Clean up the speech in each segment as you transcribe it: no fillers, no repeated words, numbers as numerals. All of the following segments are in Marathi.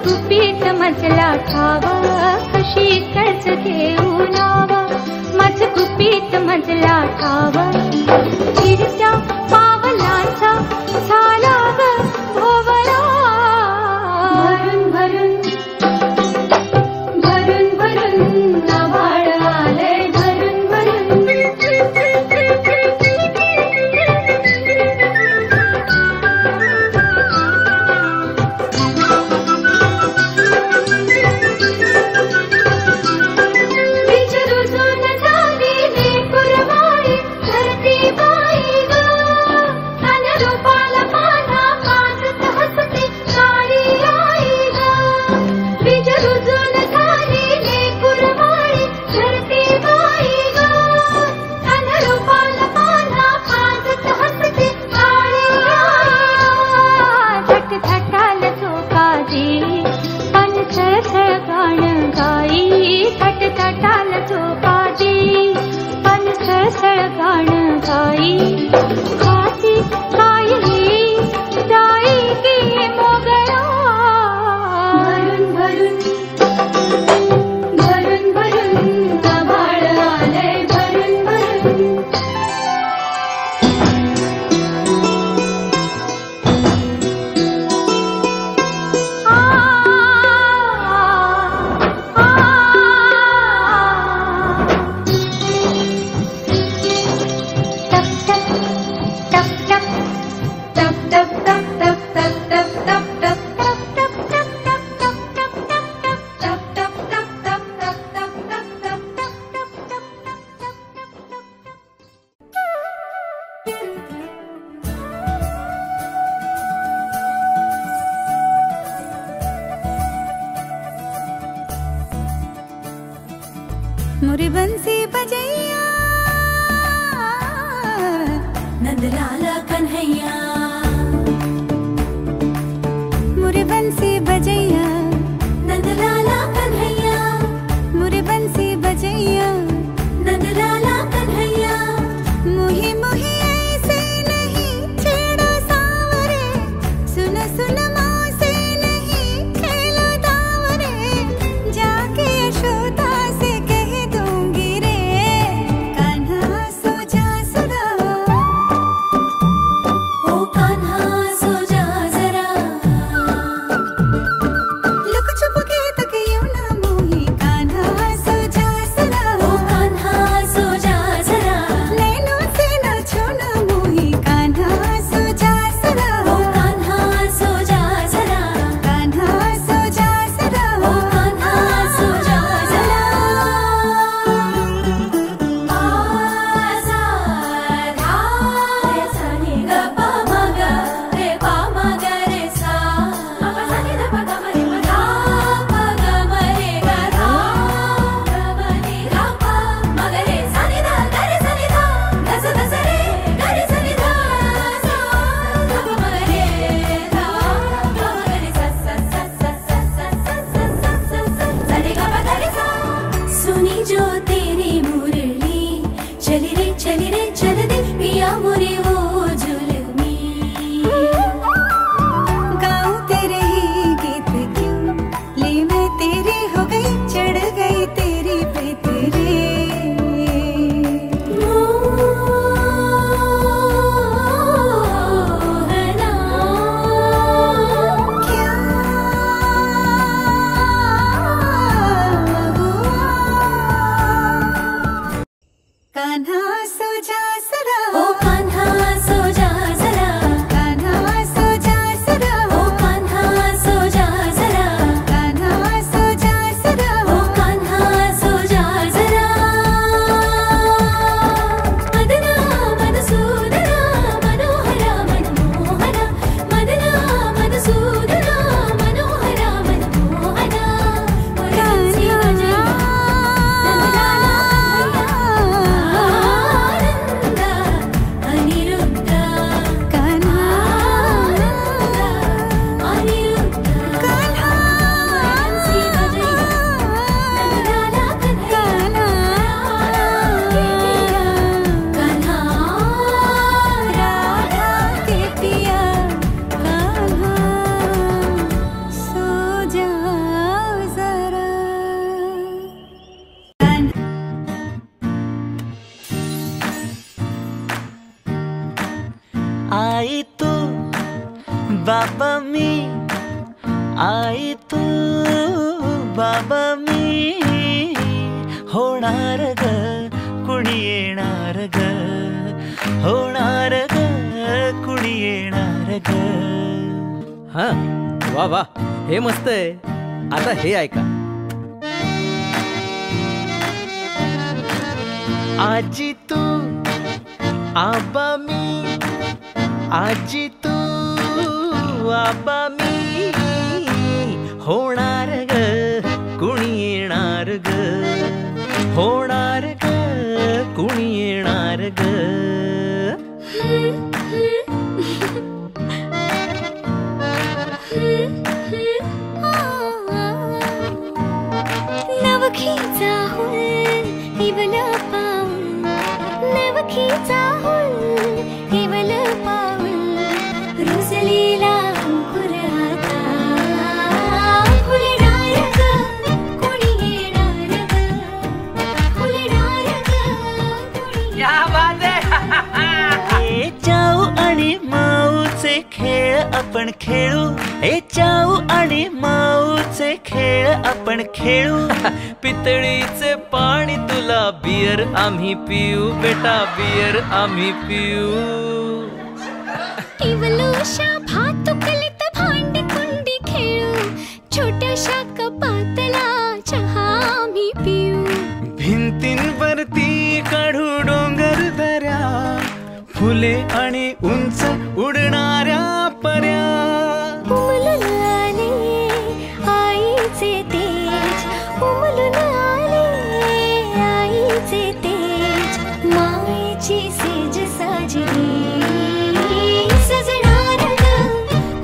गुपित मजला ठावा कशी कर्ज घेऊ नावा माझ गुपित मजला ठावा फिरत्या पावलाचा झाला ग भोवरा भरून भरून भरून भरून आभाळ आलंय भरून भरून मुरी बंसी बजैया नंदलाला कन्हैया मुरी बंसी बजैया नंदलाला कन्हैया मुरी बंसी बजैया नंदलाला कन्हैया मुही मुही ऐसे नहीं छेड़ो सावरे सुन सुन मौसे नहीं खेलो दावरे जाके यशोदा से ओ आई तू बाबा मी, आई तू बाबा मी, होणार ग कुणी येणार ग, होणार ग कुणी येणार ग. हा वा वा, हे मस्त आहे. आता हे ऐका. आजी तू आबा मी, आजी तू आबा मी, होणार ग कुणी येणार ग, होणार ग कुणी येणार ग. नवखीचा हुल इवल पाऊल, नवखीचा हुल इवल पाऊल, रुसलीला अंकुर आता, फुलणार ग कोणी येणार ग, फुलणार ग कोणी. ए चाऊ आणि माऊचे खेळ आपण खेळू, ए चाऊ आणि माऊचे खेळ आपण खेळू. पितळीचे पाणी तुला, बियर आम्ही पिऊ बेटा, बियर आम्ही पिऊ. इवलूशा भातुकलीत भांडी कुंडी खेळू, छोट्याशा कपातला चहा आम्ही पिऊ. भिंतींवरती काढू डोंगर दऱ्या, फुले आणि उंच उडणाऱ्या पर्या. उमलून आले आईचे तेज, उमलून आले आईचे तेज, मायेची सेज साजली, सजणार ग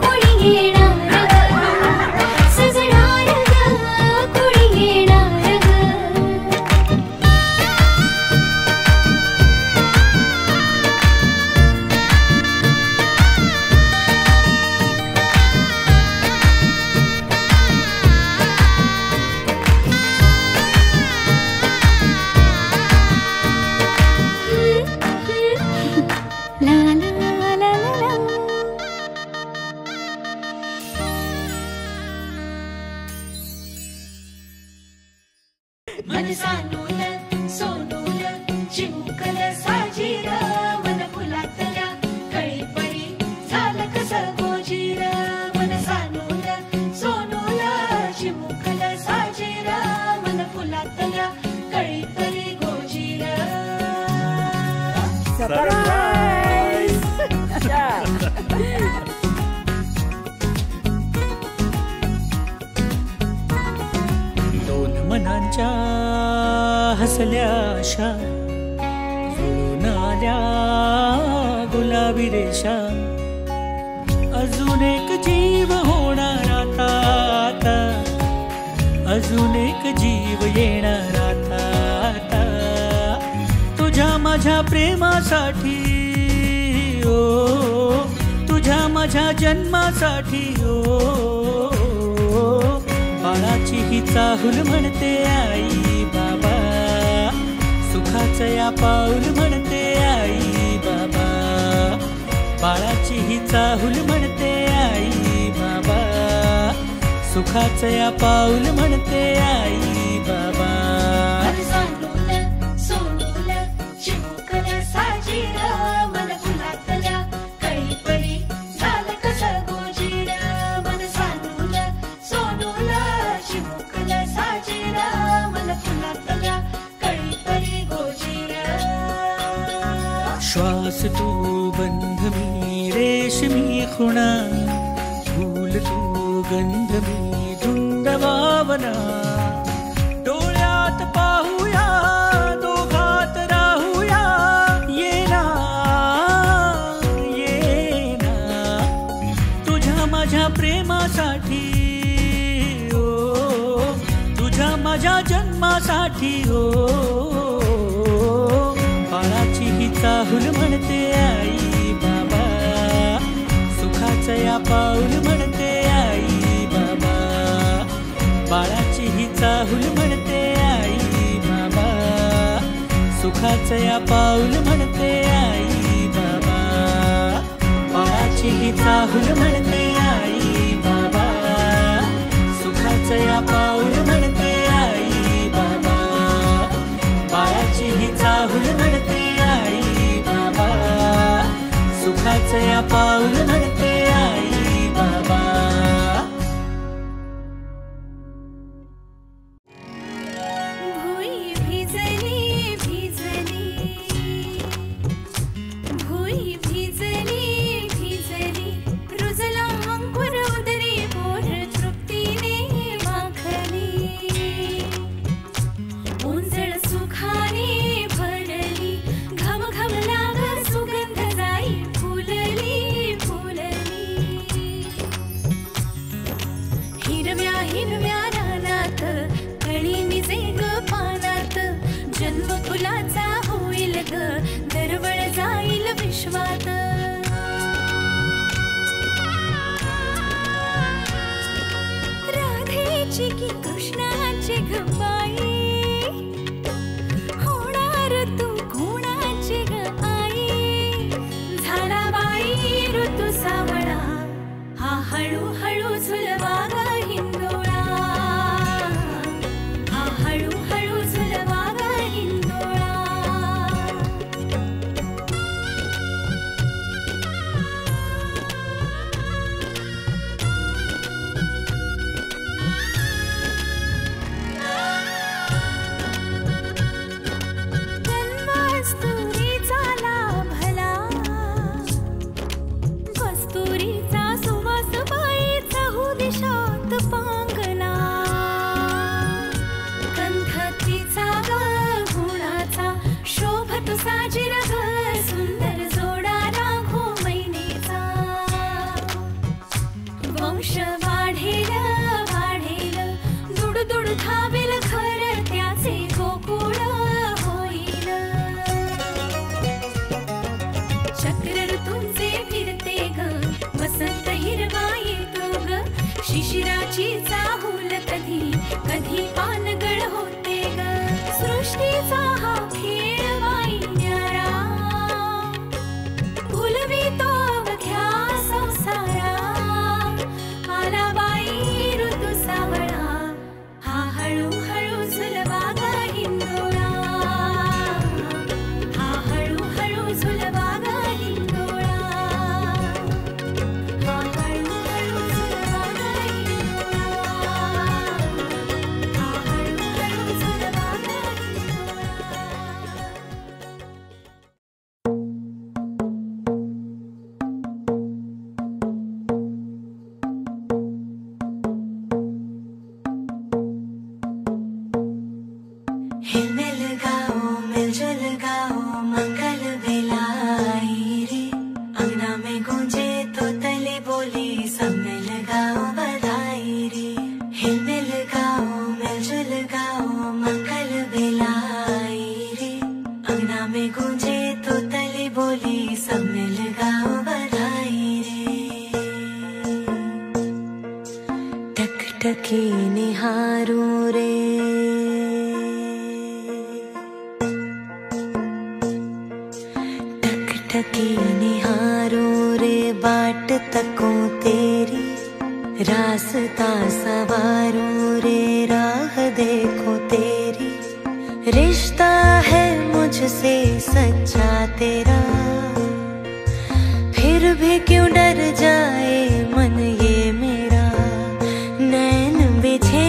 कोणी येणार ग, सजणार ग कोणी येणार ग. La la la la la. मन सानूल सोनूल चिमुकल साजीर, मन फुलातल्या कळी परी झालं कसं गोजीर. मन सानूल सोनूल चिमुकल साजीर, मन फुलातल्या कळी परी गोजीर. दोन मनांच्या हसल्या आशा, जुळून आल्या गुलाबी रेषा. अजून एक जीव होणार आता, आता अजून एक जीव येणार आता, आता. तुझ्या माझ्या प्रेमासाठी ओ, तुझ्या माझ्या जन्मासाठी ओ, बाळाची ही चाहुल म्हणते आई बाबा, सुखाचं या पाऊल म्हणते आई बाबा. बाळाची ही चाहुल म्हणते आई बाबा, सुखाचं या पाऊल म्हणते आई बाबा. मन सानूल सोनूल चिमुकल साजीर, मन फुलातल्या कळी परी झालं कसं गोजीर. मन सानूल सोनूल चिमुकल साजीर, मन फुलातल्या कळी परी गोजीर. श्वास तू बंध मी रेशमी खुणा, फूल तू गंध मी धुंद भावना. डोळ्यात पाहूया दोघात राहूया, ये ना ये ना. तुझ्या माझ्या प्रेमासाठी ओ, तुझ्या माझ्या जन्मासाठी ओ, बाळाची ही चाहुल म्हणते आई बाबा, सुखाचं या पाऊल म्हणते आई बाबा. बाळाची ही चाहुल म्हणते आई बाबा, सुखाचं या पाऊल म्हणते आई बाबा. बाळाची ही चाहूल म्हणते आई बाबा, सुखाचं या पाऊल म्हणते आई बाबा, बाळाची ही चाहूल म्हणते आई बाबा, सुखाचं या पाऊल म्हणते आई बाबा. भुई भिजली भिजली, भुई भिजली भिजली, रुजला अंकुर उदरी बोर तृप्तीने माखली, उंजळ सुखाने भरली, घम घम लाग सुगंध जाई फुलली फुलली. हिरव्या हिरव्या रानात कळी निजे ग पानात, जन्म फुलाचा होईल ग, दरवळ जाईल विश्वात. राधेची की कृष्णाची गंबाई, होणार तू कोणाची ग आई, झाला बाई ऋतू सावळा, हा हळूहळू झुलवा ग हिंदोळा, हा हळूहळू झुलवा ग हिंदोळा. कस्तुरीचा लाभला, कस्तुरीचा सुवास बाई चहू दिशात पांगला, गंधतीचा ग गुणाचा शोभत साजिर ग, सुंदर जोडा राघो मैनेचा. वंश वाढेल वाढेल, दुडदुड धावेल घर, त्याचे गोकुळ होईल. चक्र ऋतूंचे फिरते ग, वसंत हिरवा येतो ग, शिशिराची चाहूल कधी कधी पानगळ होते ग, सृष्टीचा हा खेळ वाई न्यारा, फुलवितो अवघ्या संसारा. आला बाई ऋतू सावळा, हा हळूहळू झुलवा ग हिंदोळा, हा हळूहळू झुलवा ग हिंदोळा, हा हळूहळू झुलवा ग हिंदोळा, हा हळूहळू झुलवा ग हिलमिल गाओ मिलजुल गाओ मंगल बेलाई रे, अंगना में गूंजे तो तले बोली सब मिल गाओ बधाई रे. हिलमिल गाओ मिलजुल गाओ मंगल बेलाई रे, अंगना में गूंजे तो तले बोली सब मिल गाओ बधाई रे. टकटकी निहारूं रे, टकी निहारूं रे, बाट तकों तेरी, रास्ता सवारूं रे, राह देखो तेरी. रिश्ता है मुझसे सच्चा तेरा, फिर भी क्यों डर जाए मन ये मेरा. नैन बिछे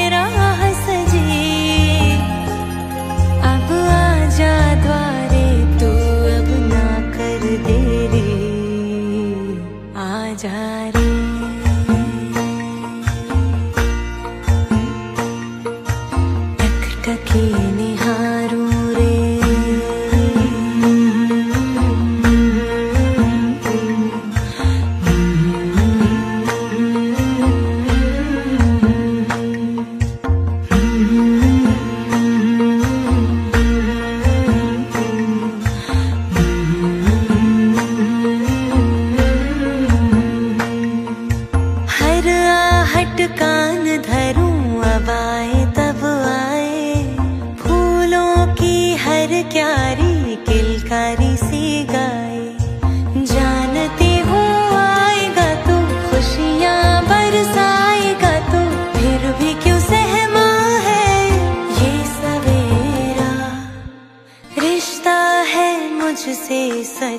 राह सजी, अब आजा द्वारे तू, अब ना कर देरी, आजा रे. टकटकी निहारूं रे,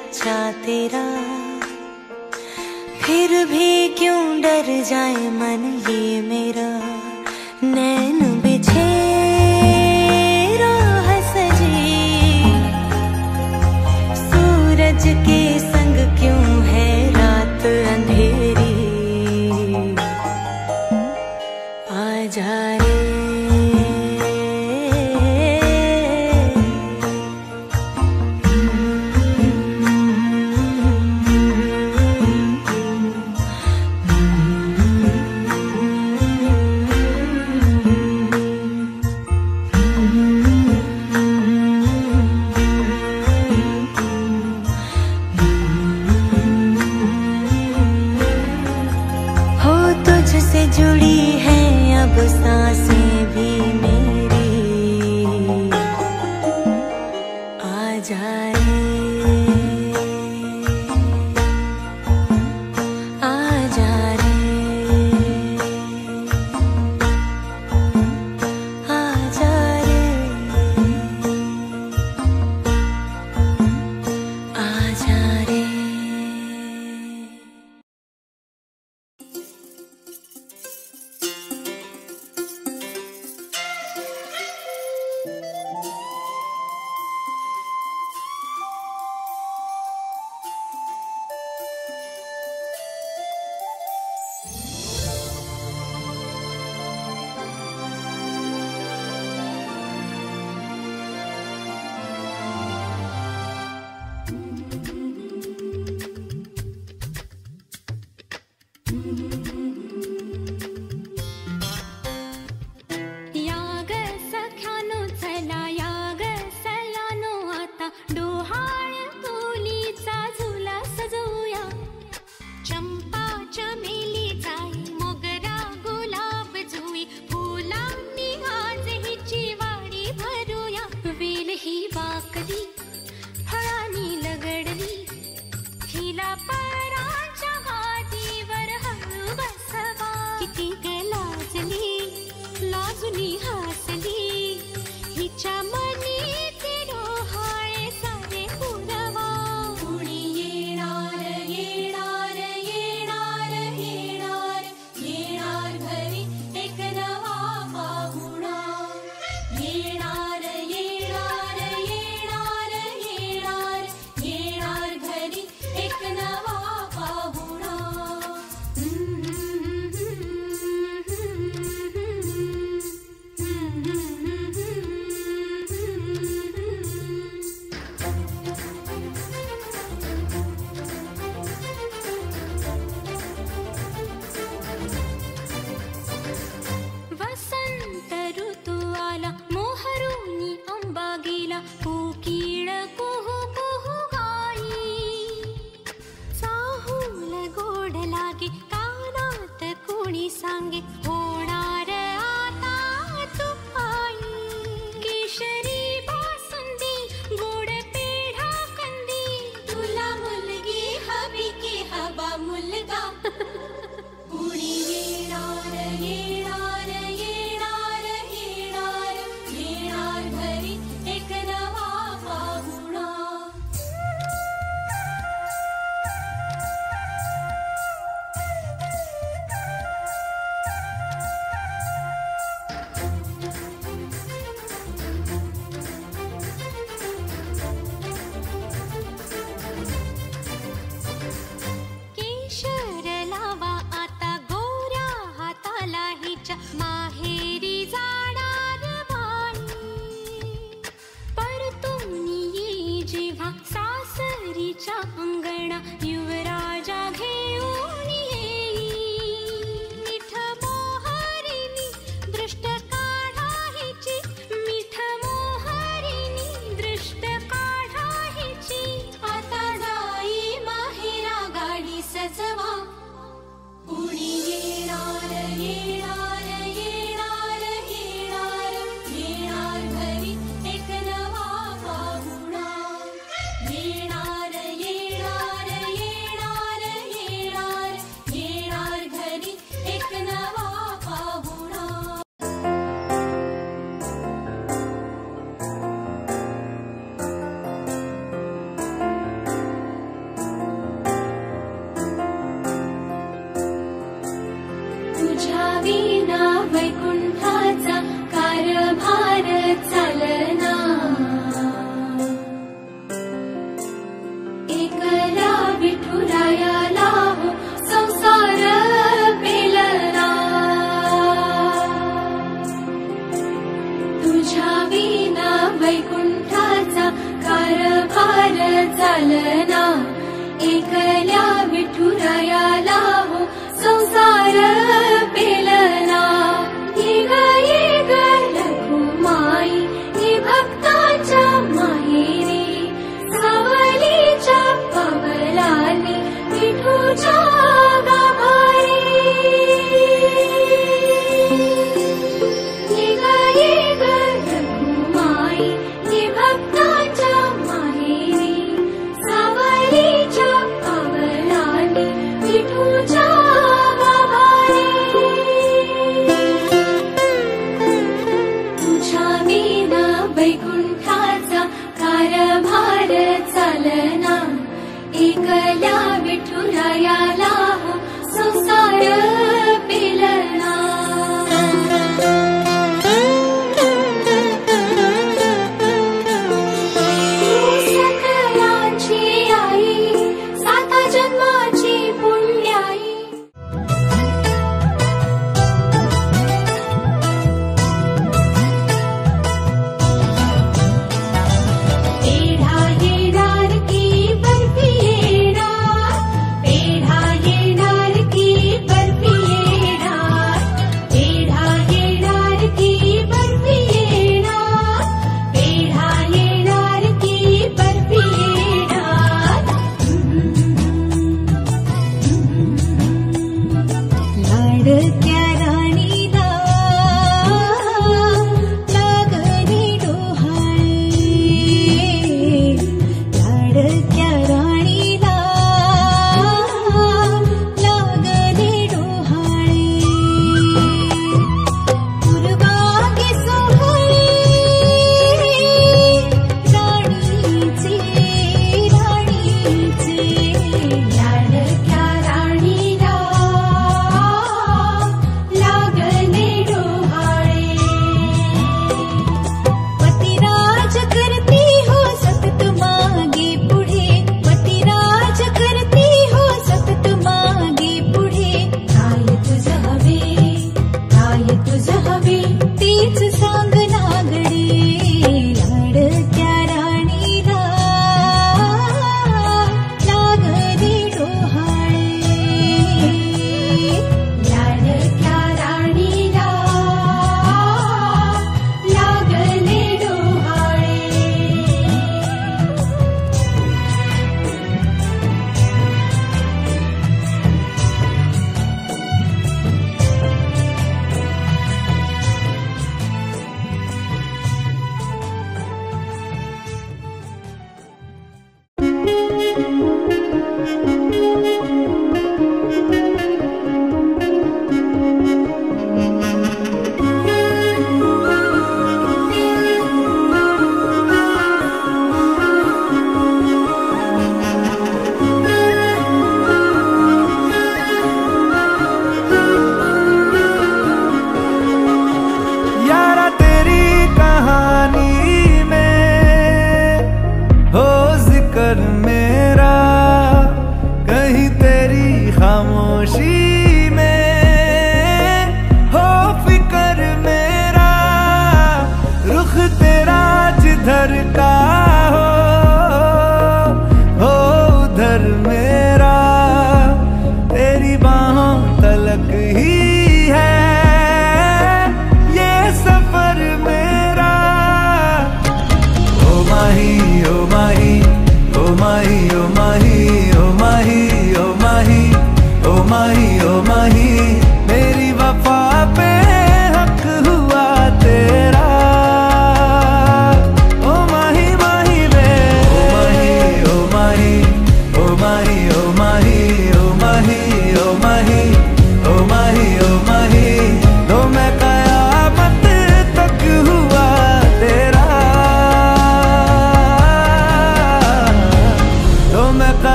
बच्चा तेरा, फिर भी क्यों डर जाए मन ये मेरा। नैन बिछे राह सजी, सूरज के संग क्यों है रात अंधेरी। आजा रे तुझसे जुड़ी है अब सांसें भी मेरी। आजा रे आजा रे आजा रे आजा रे। चालना एकल्या विठुरायाला हो संसार पेलना ये ग रखुमाई हे भक्ताच्या माहेरी सावलीच्या पवलानी विठूच्या गाभारी ये ग रखुमाई हे भक्ताच्या माहेरी सावलीच्या पवलानी विठूच्या गाभारी तुझ्या विना वैकुंठाचा कारभार चालना एकल्या विठुरायाला हो संसार पेलना सकलांची आई सात जन्माची पुण्याई पेढा येणार की बर्फी येणार पेढा येणार की बर्फी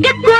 गप्पू